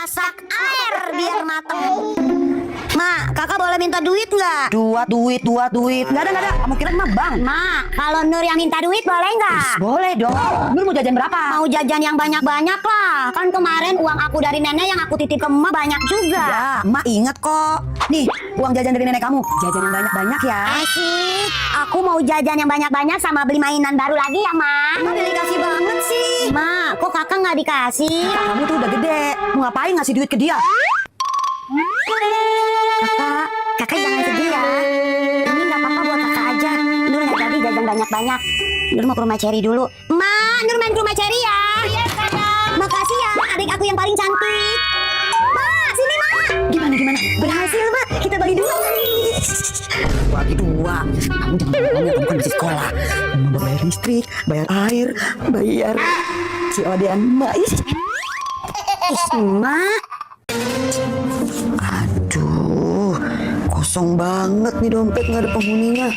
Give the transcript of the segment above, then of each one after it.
masak air biar mateng. Mak, kakak boleh minta duit nggak? Duit. Nggak ada. Kamu kira mah bang? Mak, kalau Nur yang minta duit boleh nggak? Boleh dong. Nur mau jajan berapa? Mau jajan yang banyak-banyak lah. Kan kemarin uang aku dari nenek yang aku titip ke emak banyak juga. Ya, emak inget kok. Nih, uang jajan dari nenek kamu. Jajan yang banyak-banyak ya. Asik, aku mau jajan yang banyak-banyak sama beli mainan baru lagi ya, Mak. Emak dikasih banget sih. Mak, kok kakak nggak dikasih? Kamu tuh udah gede. Mau ngapain ngasih duit ke dia? Kakak jangan sedih ya. Ini nggak apa-apa buat kakak aja. Nur nggak jadi jajan banyak-banyak. Nur mau ke rumah Cherry dulu. Mak, Nur main ke rumah Cherry ya. Iya, sayang. Makasih ya, adik aku yang paling cantik. Mak, sini Mak. Gimana? Berhasil Mak, kita bagi dua. Bagi dua. Kamu jangan ngomong, kamu kan masih sekolah. Mau bayar listrik, bayar air, bayar COD-an emak. Mak. Aduh, kosong banget nih dompet, nggak ada penghuninya.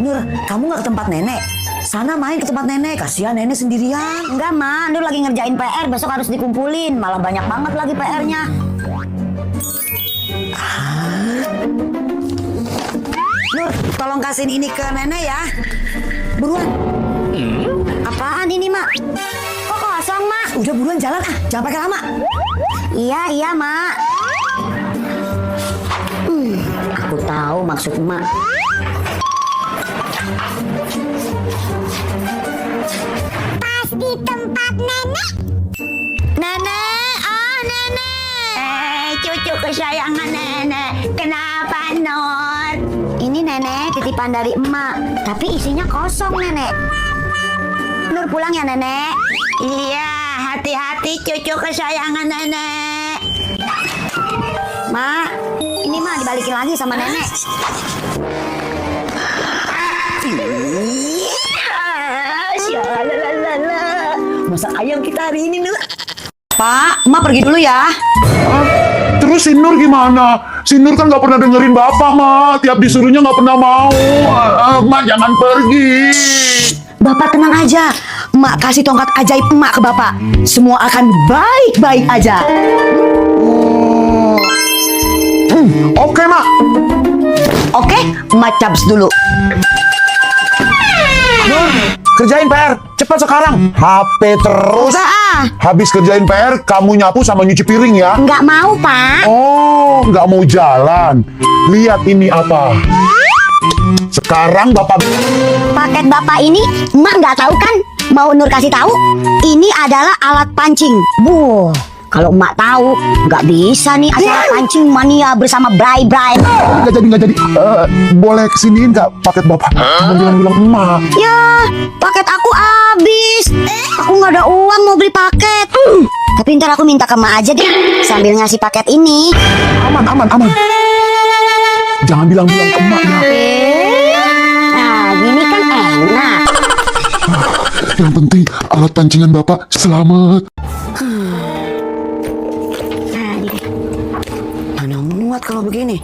Nur, kamu nggak ke tempat nenek? Sana main ke tempat nenek, kasihan nenek sendirian. Enggak, Ma. Nur lagi ngerjain PR, besok harus dikumpulin. Malah banyak banget lagi PR-nya. Nur, tolong kasihin ini ke nenek ya. Buruan. Apaan ini, Mak? Kok kosong, Mak? Udah buruan jalan jangan pakai lama. Iya, Mak. Aku tahu maksud Mak. Pas di tempat nenek. Nenek, nenek. Cucu kesayangan nenek. Kenapa, Nur? Ini nenek titipan dari emak, tapi isinya kosong, nenek. Nur pulang ya, nenek. Iya, hati-hati cucu kesayangan nenek. Ma, ini mah dibalikin lagi sama nenek. Masak ayam kita hari ini, Nur. Pak, emak pergi dulu ya. Terus si Nur gimana? Si Nur kan nggak pernah dengerin bapak, Ma. Tiap disuruhnya nggak pernah mau. Ma, jangan pergi. Bapak tenang aja. Emak kasih tongkat ajaib emak ke bapak. Semua akan baik-baik aja. Oke, Ma. Oke, emak cabs dulu. Nur, kerjain PR. Cepat sekarang. HP terus. Enggak ah, Habis kerjain PR, kamu nyapu sama nyuci piring ya. enggak mau, Pak. Oh, nggak mau jalan. Lihat ini apa. Sekarang bapak... Paket Bapak ini emak nggak tahu kan? Mau Nur kasih tahu? Ini adalah alat pancing. Kalau emak tahu, nggak bisa nih acara pancing mania bersama Bray. Nggak jadi. Boleh kesiniin nggak paket bapak? Jangan bilang-bilang emak. Ya, paket aku habis. Aku nggak ada uang mau beli paket. Tapi ntar aku minta ke emak aja deh, sambil ngasih paket ini. Aman. Jangan bilang-bilang ke emak ya. Nah, gini kan enak. Yang penting alat pancingan bapak selamat. Mana muat kalau begini.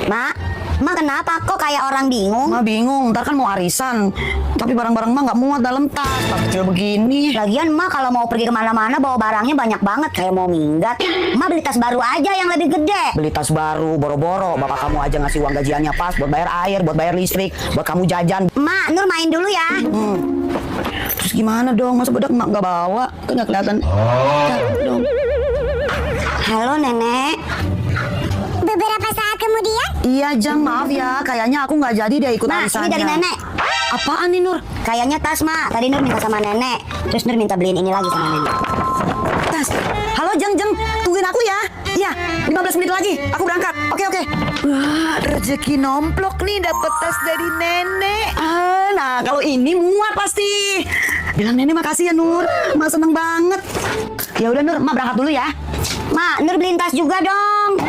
Mak kenapa kok kayak orang bingung? Emak bingung, ntar kan mau arisan. Tapi barang-barang emak nggak muat dalam tas. Tas kecil begini. Lagian emak kalau mau pergi kemana-mana bawa barangnya banyak banget kayak mau minggat. Emak beli tas baru aja yang lebih gede. Beli tas baru, boro-boro. Bapak kamu aja ngasih uang gajiannya pas buat bayar air, buat bayar listrik, buat kamu jajan. Emak, Nur main dulu ya. Terus gimana dong? Masa bedak emak nggak bawa? Kan nggak kelihatan. Cakep dong. Halo nenek. Beberapa saat kemudian. Iya Jang, maaf ya. Kayaknya aku nggak jadi deh ikut Mak, arisannya. ini dari nenek. Apaan nih Nur? Kayaknya tas, Mak. Tadi Nur minta sama nenek. Terus Nur minta beliin ini lagi sama nenek. Tas. Halo Jang, tungguin aku ya. Iya, 15 menit lagi. Aku berangkat. Oke. Wah, rezeki nomplok nih dapet tas dari nenek. Nah, kalau ini muat pasti. Bilang nenek makasih ya Nur. Mak seneng banget. Ya udah Nur, Mak berangkat dulu ya. Mak, Nur beliin tas juga dong.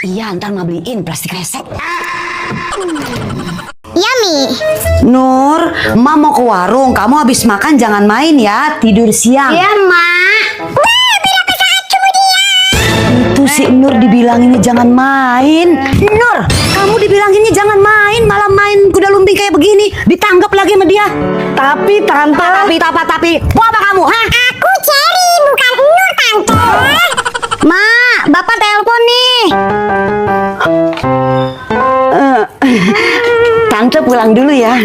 Iya, ntar Mak beliin plastik resek. Yummy. Nur, Mak mau ke warung. Kamu habis makan jangan main ya. Tidur siang. Iya, Mak. Beberapa saat kemudian. Tuh si Nur dibilanginnya jangan main. Nur, kamu dibilanginnya jangan main, malah main kuda lumping kayak begini. Ditangkap lagi sama dia. Tapi tante. Tapi. Mau apa kamu, hah? Aku Cherry, bukan Nur, Tante. Ma, Bapak telepon nih. Tante pulang dulu ya.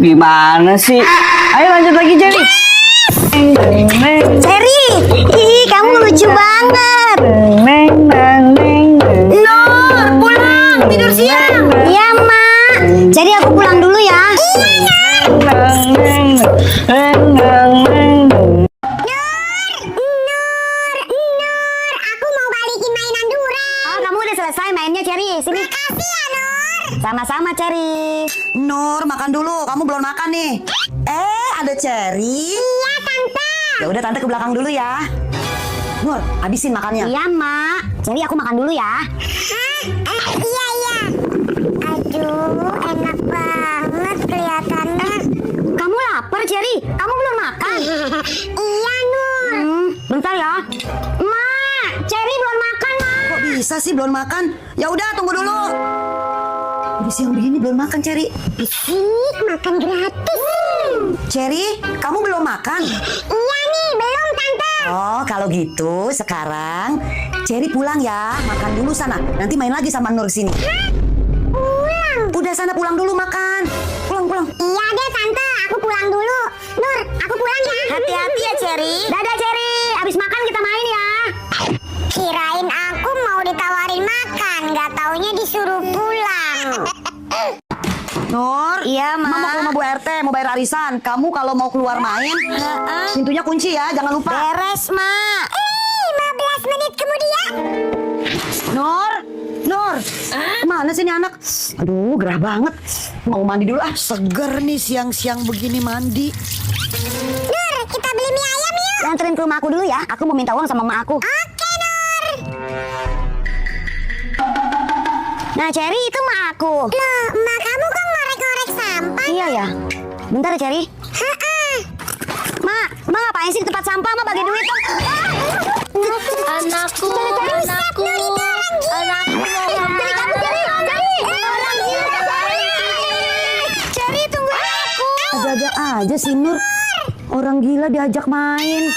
Gimana sih? Ayo lanjut lagi, Cherry. Cherry, ih kamu lucu banget. Nur, pulang, tidur siang. Iya, Mak. Jadi aku pulang dulu ya. Aku mau balikin mainan Dura. Oh, kamu udah selesai mainnya, Cherry. Sini. Makasih ya, Nur. Sama-sama, Cherry. Nur, makan dulu. Kamu belum makan nih. Ada Cherry. Iya, Tante. Ya udah tante ke belakang dulu ya. Nur, habisin makannya. Iya, Mak. Cherry, aku makan dulu ya. Iya. Aduh, enak banget kelihatannya. Kamu lapar, Cherry? Kamu belum makan? Iya, Nur. Bentar ya. Mak, Cherry belum makan, Mak. Kok bisa sih belum makan? Ya udah tunggu dulu. Udah siang begini belum makan, Cherry. Asik, makan gratis. Cherry, kamu belum makan? Iya nih, belum, Tante. Oh, kalau gitu sekarang Cherry pulang ya. Makan dulu sana. Nanti main lagi sama Nur sini. Pulang. Udah sana pulang dulu makan. Pulang. Iya deh, Tante. Aku pulang dulu. Nur, aku pulang ya. Hati-hati ya, Cherry. Dadah, Cherry. Abis makan kita main ya. Kirain aku mau ditawarin makan, nggak taunya disuruh pulang. Nur, Iya, Ma. Mama mau ke rumah Bu RT, mau bayar arisan. Kamu kalau mau keluar main, pintunya kunci ya, jangan lupa. Beres, Mak. 15 menit kemudian. Nur, kemana sih ini anak? Aduh, gerah banget. Mau mandi dulu ah. Seger nih siang-siang begini mandi. Nur, kita beli mie ayam yuk. Anterin ke rumah aku dulu ya. Aku mau minta uang sama emak aku. Oke, Nur. Nah, Cherry, itu emak aku. Loh, emak kamu kok ngorek-ngorek sampah? Iya ya. Bentar ya, Cherry. Mak ngapain sih di tempat sampah? Mak bagi duit dong. Anakku. Cherry, tunggu aku. Ada aja si Nur. Orang gila diajak main.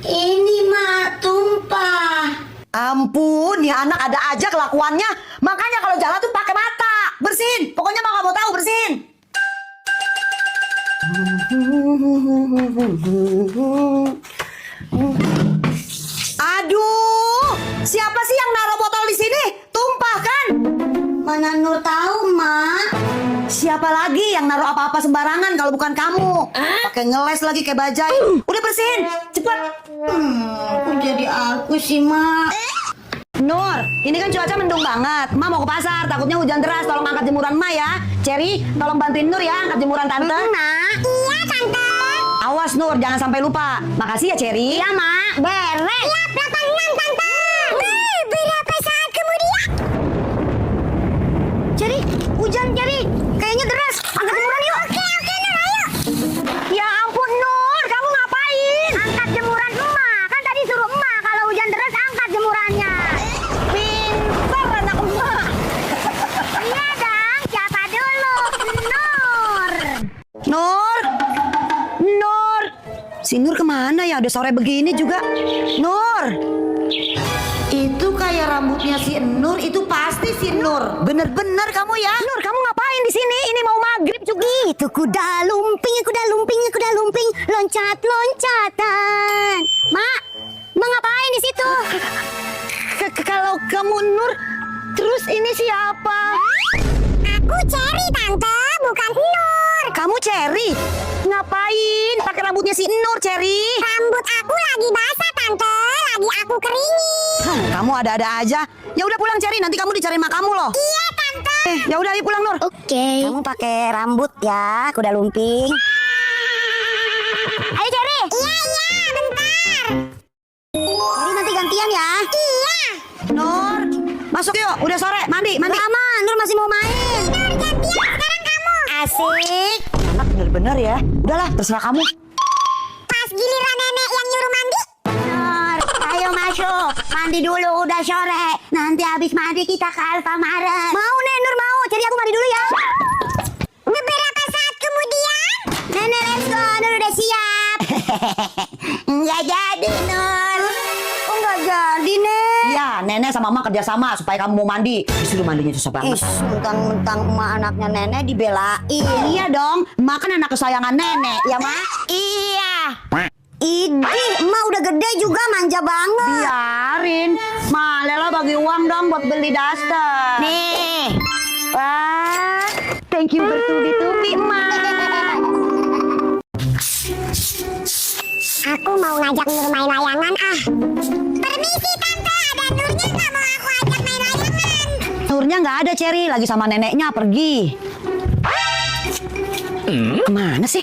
Ini mah tumpah. Ampun, ya anak ada aja kelakuannya. Makanya kalau jalan tuh pakai mata. Bersihin. Pokoknya mau nggak mau tahu bersihin. Aduh, siapa sih yang naruh botol di sini? Tumpah kan? Mana Nur tahu, Mak? Siapa lagi yang naruh apa-apa sembarangan kalau bukan kamu? Pakai ngeles lagi kayak bajai. Udah bersihin, cepet. Kok jadi aku sih, Mak? Nur, ini kan cuaca mendung banget. Ma mau ke pasar, takutnya hujan deras. Tolong angkat jemuran Ma ya. Cherry, tolong bantuin Nur ya angkat jemuran tante. Mak? Iya, Tante. Awas Nur, jangan sampai lupa. Makasih ya Cherry. Iya, Mak. Beres. Iya, 86, Tante. Berapa saat kemudian? Cherry, hujan, Cherry. Kayaknya deras. Angkat jemuran yuk. Oke, Nur, ayo. Ya ampun, Nur. Kamu ngapain? Angkat jemuran emak. Kan tadi suruh emak kalau hujan deras angkat jemurannya. Pintar anak emak. Iya dong, siapa dulu? Nur. Nur. Si Nur kemana ya? Udah sore begini juga. Nur. Itu kayak rambutnya si Nur. Itu pasti si Nur. Bener-bener kamu ya. Nur, kamu ngapain di sini? Ini mau maghrib juga. Itu kuda lumping, loncat-loncatan. Mak ngapain di situ? Kalau kamu Nur, terus ini siapa? Aku Cherry, Tante, bukan Nur. Kamu Cherry? Ngapain pakai rambutnya si Nur, Cherry? Rambut aku lagi basah, Tante. Lagi aku keringin. Kamu ada-ada aja. Ya udah pulang Cherry, nanti kamu dicariin mak kamu loh. Iya, Tante. Ya udah ayo pulang Nur. Oke. Kamu pakai rambut ya, kuda lumping. Ayo, Cherry. Iya, bentar. Cherry nanti gantian ya. Masuk yuk, udah sore, mandi. Lama, Nur masih mau main. Nur, gantian sekarang kamu. Asik. Anak bener-bener ya. Udahlah, terserah kamu. Pas giliran nenek yang nyuruh mandi. Nur, ayo masuk. Mandi dulu, udah sore. Nanti habis mandi kita ke Alfamart. Mau nih, Nur mau. Jadi aku mandi dulu ya. Beberapa saat kemudian. Nenek, let's go. Nur udah siap. Nggak jadi, Nur. Oh, nggak jadi, Nek. Iya, nenek sama mama kerjasama supaya kamu mau mandi. Disuruh mandinya susah banget. Mentang-mentang emak anaknya nenek dibelain. Iya dong, emak kan anak kesayangan nenek, ya mak? Iya. Idih, emak udah gede juga manja banget. Biarin, Ma, Lela bagi uang dong buat beli daster. Nih. Wah, thank you bertubi-tubi, emak. Aku mau ngajak Nur main layangan ah. Permisi tante, ada Nurnya nggak mau aku ajak main layangan? Nurnya nggak ada, Cherry, lagi sama neneknya pergi. Kemana sih?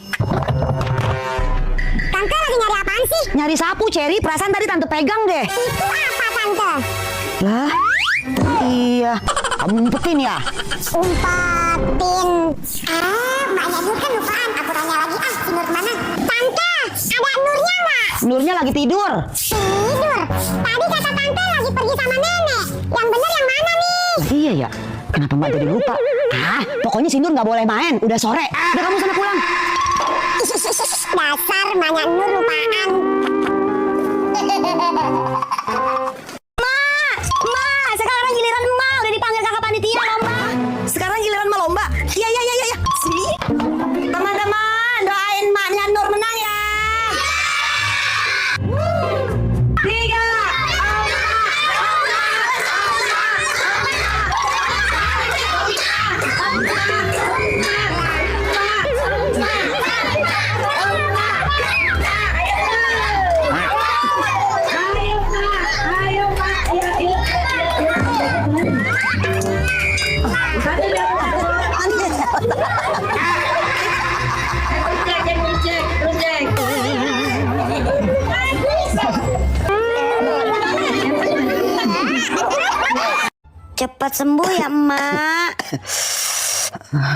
Tante lagi nyari apaan sih? Nyari sapu, Cherry. Perasaan tadi tante pegang deh. Itu apa tante? Lah, iya. Kamu ngumpetin ya? Umpetin. Mbaknya Nur kan lupaan. Aku tanya lagi ah, si Nur mana? Tante, ada Nurnya nggak? Nurnya lagi tidur. Tidur. Tadi kata tante lagi pergi sama nenek. Yang bener yang mana nih? Iya ya. Kenapa Mbak jadi lupa? Ah, pokoknya si Nur nggak boleh main. Udah sore. Udah kamu sana pulang. Dasar banyak Nur lupaan. Ma, sekarang giliran emak udah dipanggil kakak panitia lomba. Sekarang giliran mau lomba. Iya. Sini. Teman-teman, doain maknya Nur menang ya. 3, Cepat sembuh ya emak.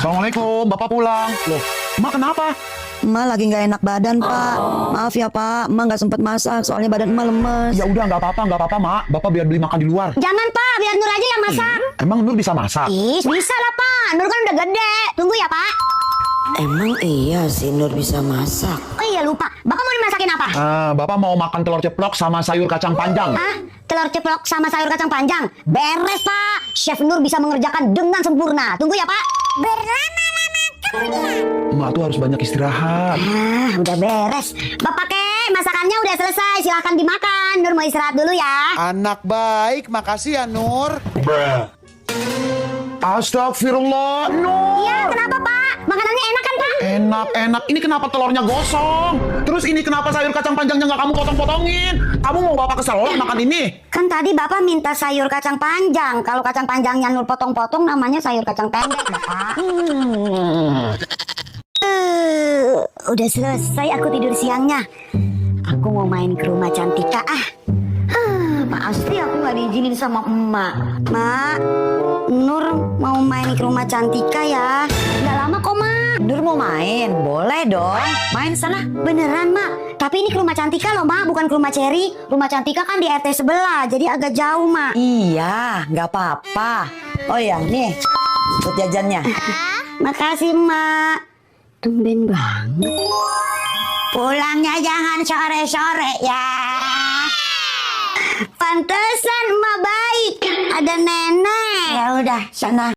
Assalamualaikum, Bapak pulang. Loh, Mak kenapa? Emak lagi nggak enak badan, Pak. Maaf ya, Pak. Emak nggak sempat masak, soalnya badan Emak lemes. Ya udah nggak apa-apa, Mak. Bapak biar beli makan di luar. Jangan Pak, biar Nur aja yang masak. Emang Nur bisa masak? Ih, bisa lah Pak. Nur kan udah gede. Tunggu ya Pak. Emang iya sih Nur bisa masak. Oh iya lupa. Bapak mau dimasakin apa? Bapak mau makan telur ceplok sama sayur kacang panjang. Hah? Telur ceplok sama sayur kacang panjang? Beres Pak. Chef Nur bisa mengerjakan dengan sempurna. Tunggu ya Pak. Berlama-lama kemudian. Emak tuh harus banyak istirahat. Udah beres. Bapak kek, masakannya udah selesai. Silahkan dimakan. Nur mau istirahat dulu ya. Anak baik, makasih ya Nur. Astagfirullah, Nur. Iya, kenapa Pak? Makanannya enak kan Pak? Enak. Ini kenapa telurnya gosong? Terus ini kenapa sayur kacang panjangnya nggak kamu potong-potongin? Kamu mau Bapak keselak makan ini? Kan tadi Bapak minta sayur kacang panjang. Kalau kacang panjangnya Nur potong-potong namanya sayur kacang pendek, Bapak. Udah selesai aku tidur siangnya. Aku mau main ke rumah Cantika pasti aku nggak diizinin sama emak. Mak, Nur mau main ke rumah Cantika ya. Nggak lama kok Mak. Nur mau main? Boleh dong. Main sana. Beneran Mak. Tapi ini ke rumah Cantika loh Mak, bukan ke rumah Cherry. Rumah Cantika kan di RT sebelah, jadi agak jauh Mak. Iya, nggak apa-apa. Oh ya, nih buat jajannya. Makasih Mak. Tumben banget. Pulangnya jangan sore-sore ya. Pantesan emak baik. Ada nenek. Ya udah, sana.